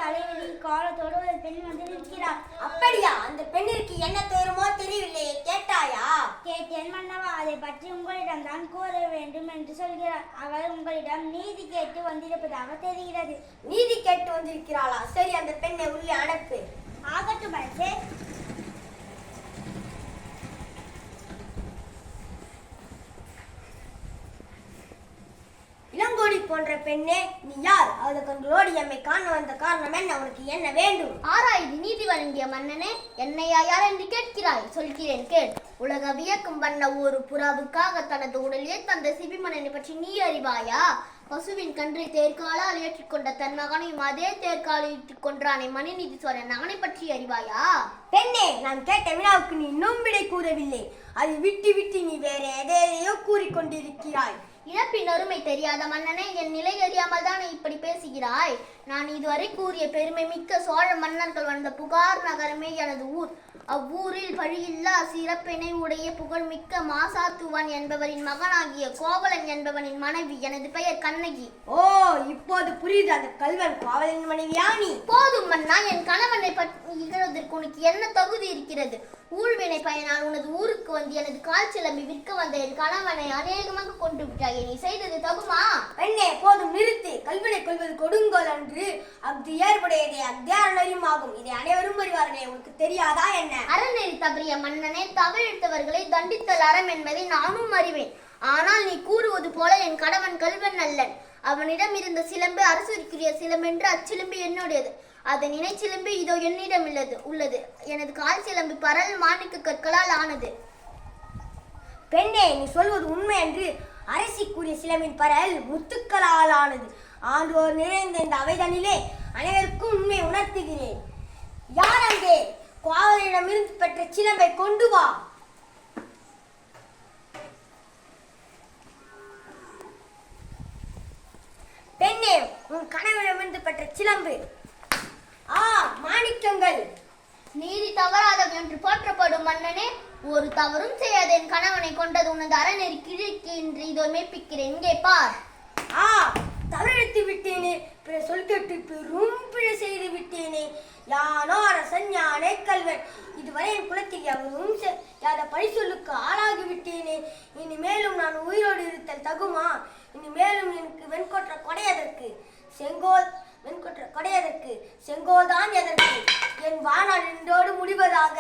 தலைவலி காலத்தோடு ஒரு பெண் வந்து நிற்கிறார். அப்படியா? அந்த பெண்ணிற்கு என்ன தோறுமோ தெரியவில்லையே, கேட்டாயா? கேட்டேன் மன்னவா, அதை பற்றி உங்களிடம் தான் கூற வேண்டும் என்று சொல்கிறார். அவர் உங்களிடம் நீதி கேட்டு வந்திருப்பதாக தெரிகிறது. நீதி கேட்டு வந்திருக்கிறாளா? சரி, அந்த பெண்ணை உள்ளே அனுப்பு. ஆகட்டும் அரசே. இளங்கோடி போன்ற பெண்ணே, நீ யார்? அது கண்களோடு எம்மை காண வந்த காரணம் என்ன? உனக்கு என்ன வேண்டும்? ஆராய்ந்து நீதி வழங்கிய மன்னனே, என்னையா யார் என்று கேட்கிறாய்? சொல்கிறேன் கேள். உலக வியக்கும் வண்ண ஒரு புறாவுக்காக தனது உடலே தந்த சிபிமன்னனை பற்றி நீ அறிவாயா? பசுவின் கன்றை தேர்காலால் ஏற்றிக்கொண்ட தன் மகனையும் அதே தேர்காலில் ஏற்றிக் கொன்றானே மணிநீதி சோழன், அவனை பற்றி அறிவாயா? பெண்ணே, நான் கேட்ட வினாவுக்கு நீ இன்னும் விடை கூறவில்லை. அதை விட்டு விட்டு நீ வேற எதையோ கூறிக்கொண்டிருக்கிறாய். இழப்பின் அருமை தெரியாத மன்னனே, என் நிலை அறியாமல் தானே இப்படி பேசுகிறாய்? நான் இதுவரை கூறிய பெருமை மிக்க சோழ மன்னர்கள் வந்த புகார் நகரமே எனது ஊர். அவ்வூரில் பழியில்லா சிறப்பினை உடைய புகழ்மிக்க மாசாத்துவன் என்பவரின் மகனாகிய கோவலன் என்பவனின் மனைவி. எனது பெயர் கண்ணகி. ஓ, இப்போது புரியுது. அந்த கல்வன் கோவலன் மனைவியா நீ? போதும் மன்னா, என் கணவனை பற்றி இகழ்வதற்கு உனக்கு என்ன தகுதி இருக்கிறது? ஊழ்வினை பயனால் உனது ஊருக்கு வந்து எனது கால் சிலம்பி விற்க வந்த என் கணவனை அநேகமாக கொண்டு விட்டாய். நீ செய்தது தகுமா? பெண்ணே, போதும் நிறுத்து. கல்வனை கொள்வது கொடுங்கோல் அன்று, அது ஏற்புடையதே அத்தியாரமாகும். இதை அனைவரும் அறிவார்களே, உனக்கு தெரியாதா என்ன? அறநெறி தவறிய மன்னனே, தவறித்தவர்களை தண்டித்தல் அறம் என்பதை நானும் அறிவேன். ஆனால் நீ கூறுவது போல என் கணவன் கல்வன் அல்லன். அவனிடம் இருந்த சிலம்பு அரசருக்குரிய சிலம்பென்று அச்சிலம்பு என்னுடையது. அதன் இணை சிலம்பு இதோ என்னிடம் உள்ளது. எனது கால் சிலம்பு பரல் மாணிக்க கற்களால் ஆனது. பெண்ணே, நீ சொல்வது உண்மை என்று அரசிக்குரிய சிலம்பின் பரல் முத்துக்களால் ஆனது. ஆண்டோர் நிறைந்த இந்த அவைதனிலே அனைவருக்கும் உண்மை உணர்த்துகிறேன். யார் அங்கே? கோவலனிடமிருந்து பெற்ற சிலம்பை கொண்டு வா. பெண்ணே, உன் கணவனிடமிருந்து பெற்ற சிலம்பு. மாணிக்கங்கள். நீதி தவறாதவன் என்று போற்றப்படும் மன்னனே, ஒரு தவறும் செய்யாத என் கணவனை கொண்டது உனது அறநெறி கிழக்கு என்று இதோ மெய்ப்பிக்கிறேன். இங்கே பார். தவறெடுத்து விட்டேனே, பிற சொல் கேட்டு பெரும் பிழை செய்து விட்டேனே. யானோ அரசன், யானே கல்வன். இதுவரை என் குலத்தில் எவரும் யாத பழி சொல்லுக்கு ஆளாகி விட்டேனே. இனிமேலும் நான் உயிரோடு இருத்தல் தகுமா? இனிமேலும் எனக்கு வெண்கொற்ற கொடையதற்கு செங்கோல் தான் எதற்கு? என் வாழ்நாள் இன்றோடு முடிவதாக.